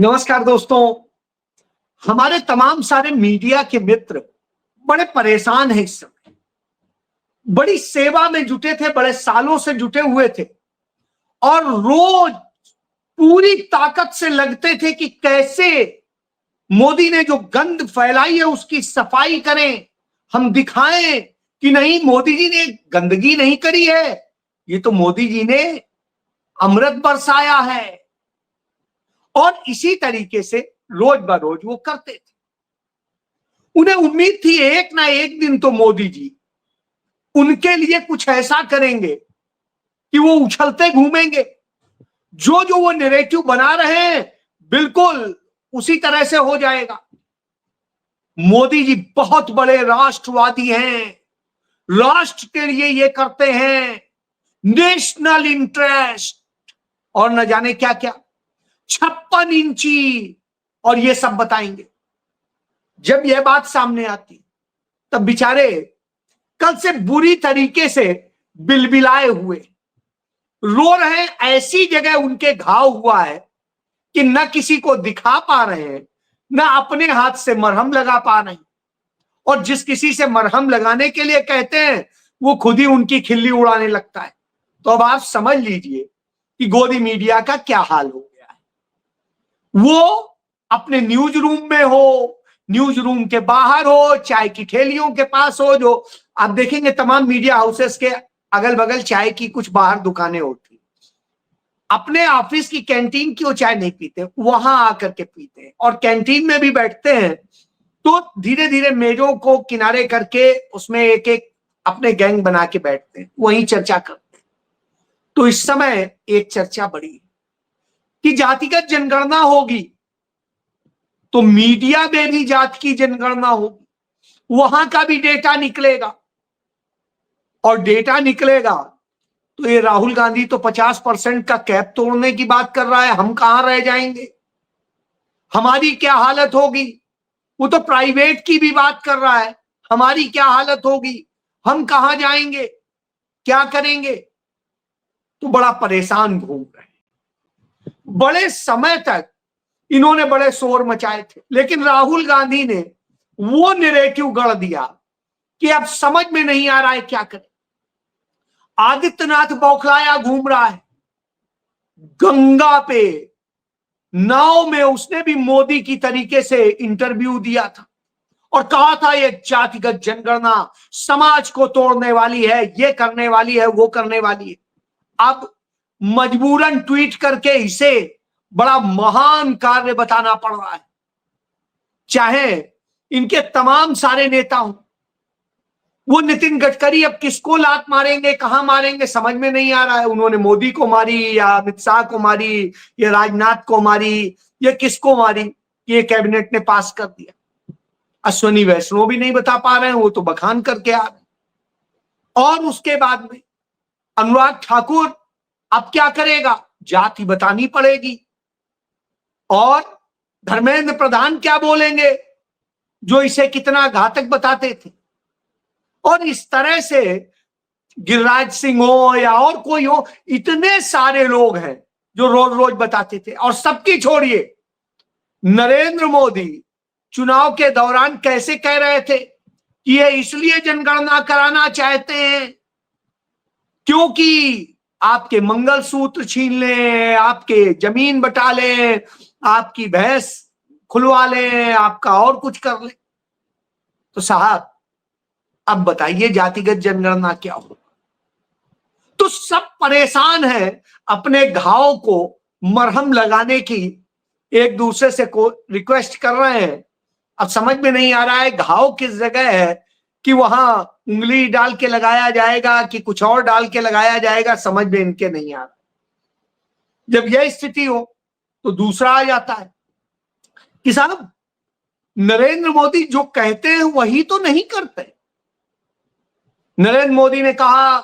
नमस्कार दोस्तों। हमारे तमाम सारे मीडिया के मित्र बड़े परेशान हैं इस समय। बड़ी सेवा में जुटे थे, बड़े सालों से जुटे हुए थे और रोज पूरी ताकत से लगते थे कि कैसे मोदी ने जो गंद फैलाई है उसकी सफाई करें, हम दिखाएं कि नहीं मोदी जी ने गंदगी नहीं करी है, ये तो मोदी जी ने अमृत बरसाया है। और इसी तरीके से रोज बरोज वो करते थे। उन्हें उम्मीद थी एक ना एक दिन तो मोदी जी उनके लिए कुछ ऐसा करेंगे कि वो उछलते घूमेंगे। जो जो वो नैरेटिव बना रहे हैं बिल्कुल उसी तरह से हो जाएगा। मोदी जी बहुत बड़े राष्ट्रवादी हैं, राष्ट्र के लिए ये करते हैं, नेशनल इंटरेस्ट और न जाने क्या क्या, 56 इंची और ये सब बताएंगे। जब यह बात सामने आती तब बेचारे कल से बुरी तरीके से बिलबिलाए हुए रो रहे हैं। ऐसी जगह उनके घाव हुआ है कि न किसी को दिखा पा रहे हैं, न अपने हाथ से मरहम लगा पा रहे हैं। और जिस किसी से मरहम लगाने के लिए कहते हैं वो खुद ही उनकी खिल्ली उड़ाने लगता है। तो अब आप समझ लीजिए कि गोदी मीडिया का क्या हाल हो गया है। वो अपने न्यूज रूम में हो, न्यूज रूम के बाहर हो, चाय की ठेलियों के पास हो, जो आप देखेंगे तमाम मीडिया हाउसेस के अगल बगल चाय की कुछ बाहर दुकानें होती, अपने ऑफिस की कैंटीन की वो चाय नहीं पीते, वहां आकर के पीते हैं। और कैंटीन में भी बैठते हैं तो धीरे धीरे मेजों को किनारे करके उसमें एक एक अपने गैंग बना के बैठते हैं, वहीं चर्चा करते हैं। तो इस समय एक चर्चा बढ़ी कि जातिगत जनगणना होगी तो मीडिया में भी जात की जनगणना होगी, वहां का भी डेटा निकलेगा। और डेटा निकलेगा तो ये राहुल गांधी तो 50% का कैप तोड़ने की बात कर रहा है, हम कहां रह जाएंगे, हमारी क्या हालत होगी। वो तो प्राइवेट की भी बात कर रहा है, हमारी क्या हालत होगी, हम कहां जाएंगे, क्या करेंगे। तो बड़ा परेशान घूम रहे हैं। बड़े समय तक इन्होंने बड़े शोर मचाए थे, लेकिन राहुल गांधी ने वो नैरेटिव गढ़ दिया कि अब समझ में नहीं आ रहा है क्या करें। आदित्यनाथ बौखलाया घूम रहा है गंगा पे, नाव में उसने भी मोदी की तरीके से इंटरव्यू दिया था और कहा था ये जातिगत जनगणना समाज को तोड़ने वाली है, ये करने वाली है, वो करने वाली है। अब मजबूरन ट्वीट करके इसे बड़ा महान कार्य बताना पड़ रहा है। चाहे इनके तमाम सारे नेता हों, वो नितिन गडकरी अब किसको लात मारेंगे, कहां मारेंगे समझ में नहीं आ रहा है। उन्होंने मोदी को मारी या अमित शाह को मारी या राजनाथ को मारी या किसको मारी, ये कैबिनेट ने पास कर दिया। अश्विनी वैष्णव भी नहीं बता पा रहे हैं, वो तो बखान करके आ रहे। और उसके बाद में अनुराग ठाकुर अब क्या करेगा, जाति बतानी पड़ेगी। और धर्मेंद्र प्रधान क्या बोलेंगे जो इसे कितना घातक बताते थे। और इस तरह से गिरिराज सिंह हो या और कोई हो, इतने सारे लोग हैं जो रोज रोज बताते थे। और सबकी छोड़िए, नरेंद्र मोदी चुनाव के दौरान कैसे कह रहे थे कि ये इसलिए जनगणना कराना चाहते हैं क्योंकि आपके मंगलसूत्र छीन लें, आपके जमीन बटा लें, आपकी भैंस खुलवा लें, आपका और कुछ कर लें। तो साहब अब बताइए जातिगत जनगणना क्या हो। तो सब परेशान है, अपने घाव को मरहम लगाने की एक दूसरे से को रिक्वेस्ट कर रहे हैं। अब समझ में नहीं आ रहा है घाव किस जगह है कि वहां उंगली डाल के लगाया जाएगा कि कुछ और डाल के लगाया जाएगा, समझ में इनके नहीं आ रहा। जब यह स्थिति हो तो दूसरा आ जाता है कि साहब नरेंद्र मोदी जो कहते हैं वही तो नहीं करते। नरेंद्र मोदी ने कहा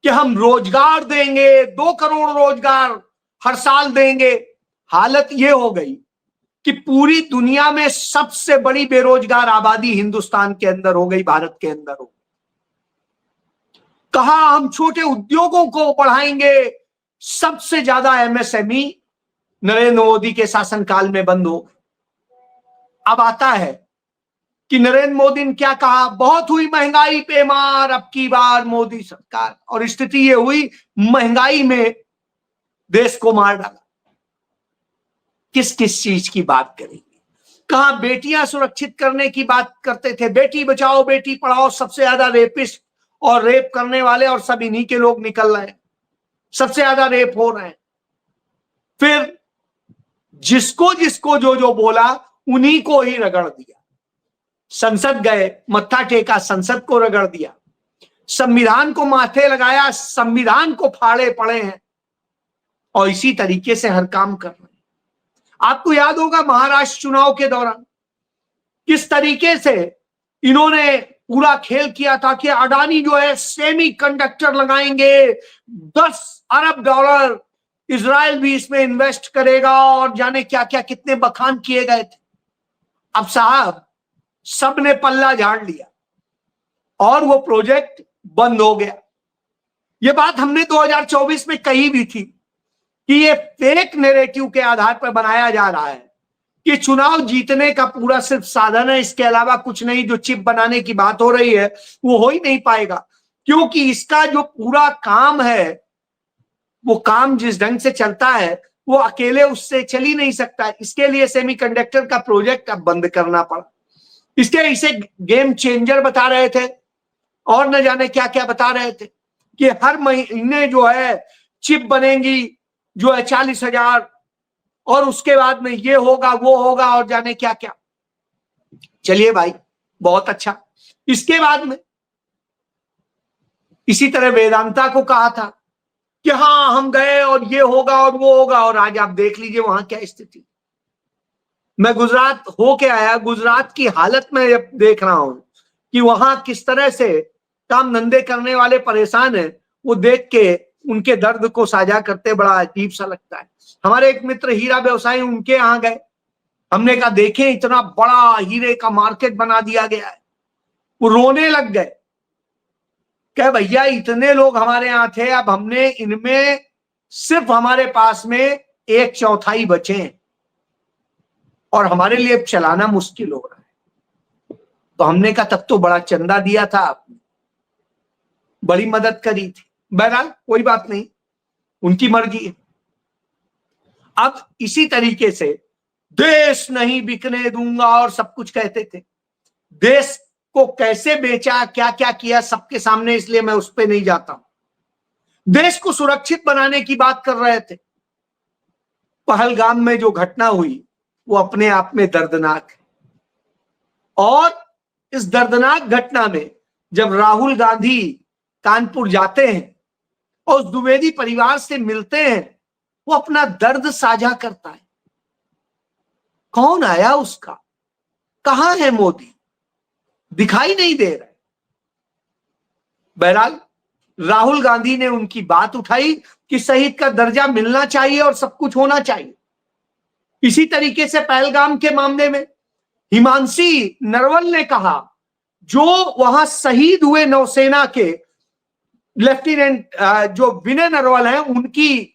कि हम रोजगार देंगे, 2 करोड़ रोजगार हर साल देंगे। हालत यह हो गई कि पूरी दुनिया में सबसे बड़ी बेरोजगार आबादी हिंदुस्तान के अंदर हो गई, भारत के अंदर हो। कहा हम छोटे उद्योगों को बढ़ाएंगे, सबसे ज्यादा एमएसएमई नरेंद्र मोदी के शासनकाल में बंद हो गए। अब आता है कि नरेंद्र मोदी ने क्या कहा, बहुत हुई महंगाई पे मार अब की बार मोदी सरकार, और स्थिति ये हुई महंगाई में देश को मार डाला। किस किस चीज की बात करेंगे? कहां बेटियां सुरक्षित करने की बात करते थे, बेटी बचाओ बेटी पढ़ाओ, सबसे ज्यादा रेपिस्ट और रेप करने वाले और सब इन्हीं के लोग निकल रहे हैं, सबसे ज्यादा रेप हो रहे हैं। फिर जिसको जिसको जो जो बोला उन्हीं को ही रगड़ दिया। संसद गए, मत्था टेका, संसद को रगड़ दिया। संविधान को माथे लगाया, संविधान को फाड़े पड़े हैं, और इसी तरीके से हर काम कर रहे हैं। आपको याद होगा महाराष्ट्र चुनाव के दौरान किस तरीके से इन्होंने पूरा खेल किया था कि अडानी जो है सेमी कंडक्टर लगाएंगे, 10 अरब डॉलर इजराइल भी इसमें इन्वेस्ट करेगा, और जाने क्या क्या कितने बखान किए गए थे। अब साहब सबने पल्ला झाड़ लिया और वो प्रोजेक्ट बंद हो गया। ये बात हमने 2024 में कही भी थी कि ये फेक नैरेटिव के आधार पर बनाया जा रहा है कि चुनाव जीतने का पूरा सिर्फ साधन है, इसके अलावा कुछ नहीं। जो चिप बनाने की बात हो रही है वो हो ही नहीं पाएगा, क्योंकि इसका जो पूरा काम है, वो काम जिस ढंग से चलता है वो अकेले उससे चल ही नहीं सकता। इसके लिए सेमीकंडक्टर का प्रोजेक्ट अब बंद करना पड़ा। इसके इसे गेम चेंजर बता रहे थे और न जाने क्या क्या बता रहे थे कि हर महीने जो है चिप बनेंगी जो है 40,000, और उसके बाद में ये होगा वो होगा और जाने क्या क्या। चलिए भाई बहुत अच्छा। इसके बाद में इसी तरह वेदांता को कहा था कि हाँ हम गए और ये होगा और वो होगा, और आज आप देख लीजिए वहां क्या स्थिति। मैं गुजरात होके आया, गुजरात की हालत में देख रहा हूं कि वहां किस तरह से काम धंधे करने वाले परेशान हैं। वो देख के उनके दर्द को साझा करते बड़ा अजीब सा लगता है। हमारे एक मित्र हीरा व्यवसायी, उनके यहाँ गए, हमने कहा देखें इतना बड़ा हीरे का मार्केट बना दिया गया है। वो रोने लग गए, कहे भैया इतने लोग हमारे यहाँ थे, अब हमने इनमें सिर्फ हमारे पास में 1/4 बचे हैं और हमारे लिए चलाना मुश्किल हो रहा है। तो हमने कहा तब तो बड़ा चंदा दिया था आपने, बड़ी मदद करी थी। बहरहाल कोई बात नहीं, उनकी मर्जी है। अब इसी तरीके से देश नहीं बिकने दूंगा और सब कुछ कहते थे। देश को कैसे बेचा, क्या क्या किया सबके सामने, इसलिए मैं उस पर नहीं जाता हूं। देश को सुरक्षित बनाने की बात कर रहे थे। पहलगाम में जो घटना हुई वो अपने आप में दर्दनाक है, और इस दर्दनाक घटना में जब राहुल गांधी कानपुर जाते हैं और उस द्विवेदी परिवार से मिलते हैं, वो अपना दर्द साझा करता है। कौन आया उसका, कहां है मोदी, दिखाई नहीं दे रहा है। बहरहाल राहुल गांधी ने उनकी बात उठाई कि शहीद का दर्जा मिलना चाहिए और सब कुछ होना चाहिए। इसी तरीके से पहलगाम के मामले में हिमांशी नरवल ने कहा, जो वहां शहीद हुए नौसेना के लेफ्टिनेंट जो विनय नरवल हैं, उनकी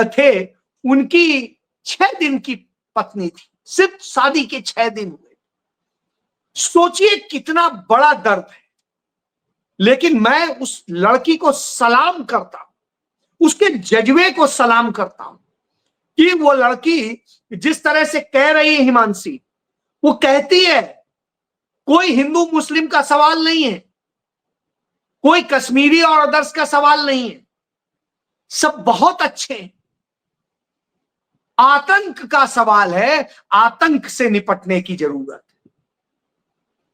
थे, उनकी 6 दिन की पत्नी थी, सिर्फ शादी के 6 दिन हुए। सोचिए कितना बड़ा दर्द है। लेकिन मैं उस लड़की को सलाम करता हूं, उसके जज्बे को सलाम करता हूं कि वो लड़की जिस तरह से कह रही है हिमांशी, वो कहती है कोई हिंदू मुस्लिम का सवाल नहीं है, कोई कश्मीरी और अदर्स का सवाल नहीं है, सब बहुत अच्छे हैं। आतंक का सवाल है, आतंक से निपटने की जरूरत है,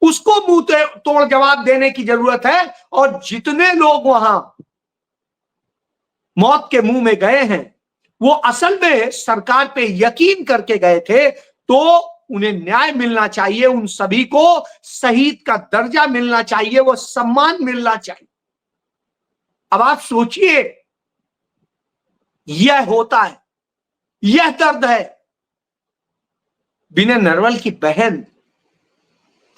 उसको मुंह तोड़ जवाब देने की जरूरत है। और जितने लोग वहां मौत के मुंह में गए हैं वो असल में सरकार पे यकीन करके गए थे, तो उन्हें न्याय मिलना चाहिए, उन सभी को शहीद का दर्जा मिलना चाहिए, वो सम्मान मिलना चाहिए। अब आप सोचिए, यह होता है, यह दर्द है। विनय नरवल की बहन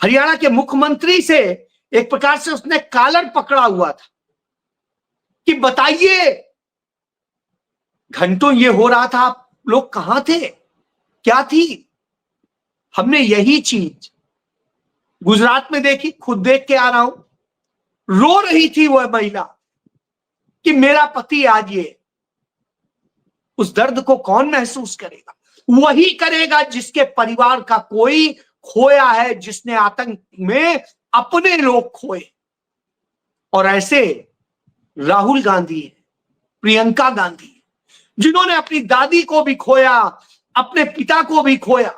हरियाणा के मुख्यमंत्री से एक प्रकार से उसने कॉलर पकड़ा हुआ था कि बताइए, घंटों ये हो रहा था, लोग कहां थे, क्या थी? हमने यही चीज गुजरात में देखी, खुद देख के आ रहा हूं। रो रही थी वह महिला कि मेरा पति आज ये। उस दर्द को कौन महसूस करेगा? वही करेगा जिसके परिवार का कोई खोया है, जिसने आतंक में अपने लोग खोए। और ऐसे राहुल गांधी है, प्रियंका गांधी है, जिन्होंने अपनी दादी को भी खोया, अपने पिता को भी खोया,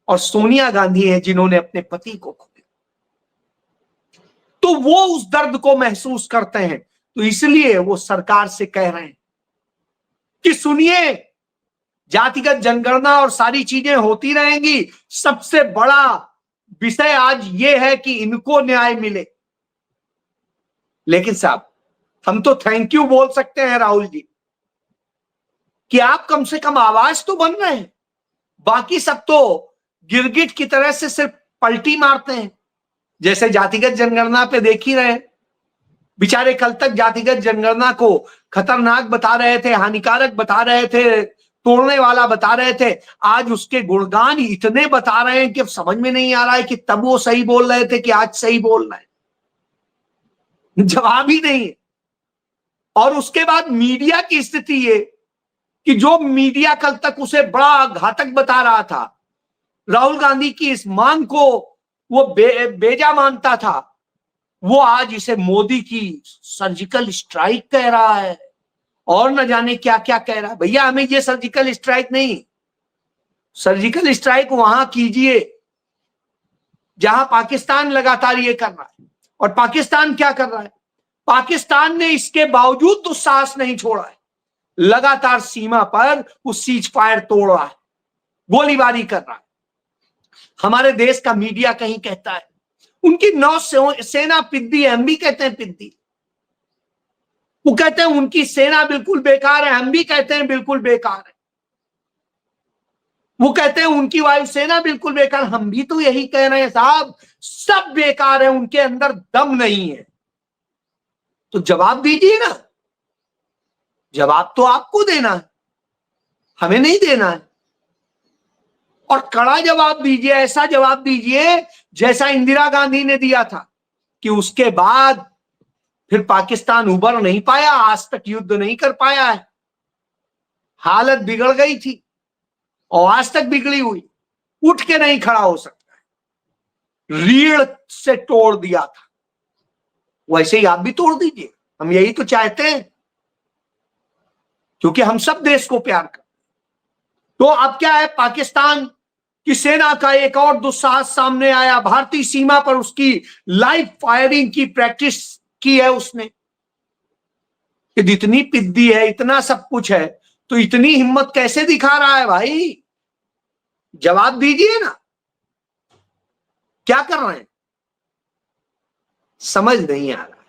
और सोनिया गांधी है जिन्होंने अपने पति को खोया। तो वो उस दर्द को महसूस करते हैं, तो इसलिए वो सरकार से कह रहे हैं कि सुनिए, जातिगत जनगणना और सारी चीजें होती रहेंगी, सबसे बड़ा विषय आज ये है कि इनको न्याय मिले। लेकिन साहब, हम तो थैंक यू बोल सकते हैं राहुल जी कि आप कम से कम आवाज तो बन रहे हैं। बाकी सब तो गिरगिट की तरह से सिर्फ पलटी मारते हैं। जैसे जातिगत जनगणना पे देख ही रहे, बेचारे कल तक जातिगत जनगणना को खतरनाक बता रहे थे, हानिकारक बता रहे थे, तोड़ने वाला बता रहे थे। आज उसके गुणगान इतने बता रहे हैं कि अब समझ में नहीं आ रहा है कि तब वो सही बोल रहे थे कि आज सही बोल रहे हैं। जवाब ही नहीं है। और उसके बाद मीडिया की स्थिति ये कि जो मीडिया कल तक उसे बड़ा घातक बता रहा था, राहुल गांधी की इस मांग को वो बेजा मानता था, वो आज इसे मोदी की सर्जिकल स्ट्राइक कह रहा है और न जाने क्या क्या कह रहा है। भैया, हमें ये सर्जिकल स्ट्राइक नहीं, सर्जिकल स्ट्राइक वहां कीजिए जहां पाकिस्तान लगातार ये कर रहा है। और पाकिस्तान क्या कर रहा है? पाकिस्तान ने इसके बावजूद दुस्साहस नहीं छोड़ा है, लगातार सीमा पर उस सीज फायर तोड़ रहा है, गोलीबारी कर रहा है। हमारे देश का मीडिया कहीं कहता है उनकी नौ सेना पिद्दी है, हम भी कहते हैं पिद्दी। वो कहते हैं उनकी सेना बिल्कुल बेकार है, हम भी कहते हैं बिल्कुल बेकार है। वो कहते हैं उनकी वायुसेना बिल्कुल बेकार, हम भी तो यही कह रहे हैं साहब, सब बेकार है, उनके अंदर दम नहीं है। तो जवाब दीजिए ना, जवाब तो आपको देना है, हमें नहीं देना है। और कड़ा जवाब दीजिए, ऐसा जवाब दीजिए जैसा इंदिरा गांधी ने दिया था कि उसके बाद फिर पाकिस्तान उबर नहीं पाया, आज तक युद्ध नहीं कर पाया है, हालत बिगड़ गई थी और आज तक बिगड़ी हुई, उठ के नहीं खड़ा हो सकता है, रीढ़ से तोड़ दिया था। वैसे ही आप भी तोड़ दीजिए, हम यही तो चाहते हैं, क्योंकि हम सब देश को प्यार करते हैं। तो अब क्या है, पाकिस्तान की सेना का एक और दुस्साहस सामने आया। भारतीय सीमा पर उसकी लाइव फायरिंग की प्रैक्टिस की है उसने। इतनी पिद्दी है, इतना सब कुछ है, तो इतनी हिम्मत कैसे दिखा रहा है भाई? जवाब दीजिए ना, क्या कर रहे हैं? समझ नहीं आ रहा है।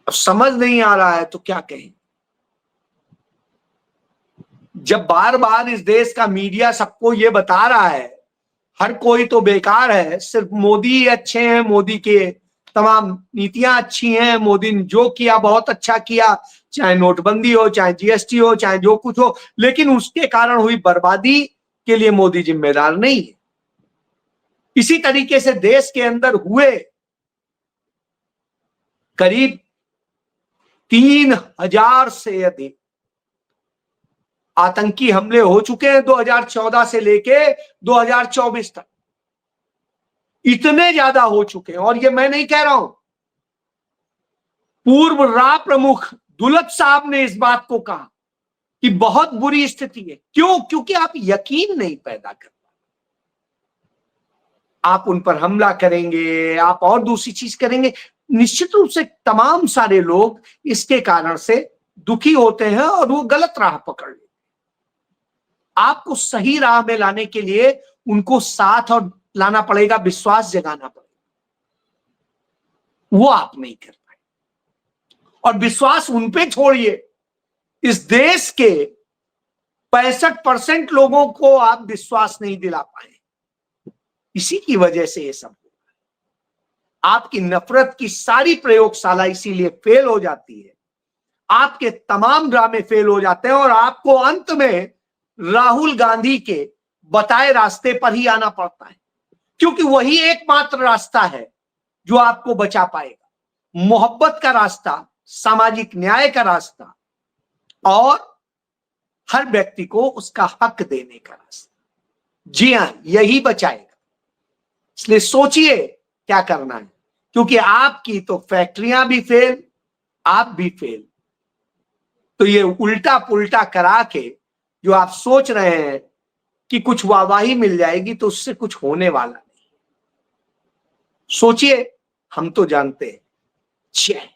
अब समझ नहीं आ रहा है तो क्या कहें? जब बार बार इस देश का मीडिया सबको ये बता रहा है हर कोई तो बेकार है, सिर्फ मोदी अच्छे हैं, मोदी के तमाम नीतियां अच्छी हैं, मोदी ने जो किया बहुत अच्छा किया, चाहे नोटबंदी हो, चाहे जीएसटी हो, चाहे जो कुछ हो, लेकिन उसके कारण हुई बर्बादी के लिए मोदी जिम्मेदार नहीं है। इसी तरीके से देश के अंदर हुए करीब 3000 से अधिक आतंकी हमले हो चुके हैं 2014 से लेके 2024 तक, इतने ज्यादा हो चुके हैं। और ये मैं नहीं कह रहा हूं, पूर्व रा प्रमुख दुलत साहब ने इस बात को कहा कि बहुत बुरी स्थिति है। क्यों? क्योंकि आप यकीन नहीं पैदा कर, आप उन पर हमला करेंगे, आप और दूसरी चीज करेंगे, निश्चित रूप से तमाम सारे लोग इसके कारण से दुखी होते हैं और वो गलत राह पकड़ लेते हैं। आपको सही राह में लाने के लिए उनको साथ और लाना पड़ेगा, विश्वास जगाना पड़ेगा, वो आप नहीं कर पाए। और विश्वास उन पे छोड़िए, इस देश के 65% लोगों को आप विश्वास नहीं दिला पाए, इसी की वजह से ये सब होगा। आपकी नफरत की सारी प्रयोगशाला इसीलिए फेल हो जाती है, आपके तमाम ड्रामे फेल हो जाते हैं और आपको अंत में राहुल गांधी के बताए रास्ते पर ही आना पड़ता है, क्योंकि वही एकमात्र रास्ता है जो आपको बचा पाएगा। मोहब्बत का रास्ता, सामाजिक न्याय का रास्ता और हर व्यक्ति को उसका हक देने का रास्ता। जी हां, यही बचाएगा। इसलिए सोचिए क्या करना है, क्योंकि आपकी तो फैक्ट्रियां भी फेल, आप भी फेल। तो ये उल्टा पुल्टा करा के जो आप सोच रहे हैं कि कुछ वाहवाही मिल जाएगी, तो उससे कुछ होने वाला नहीं। सोचिए, हम तो जानते हैं। जय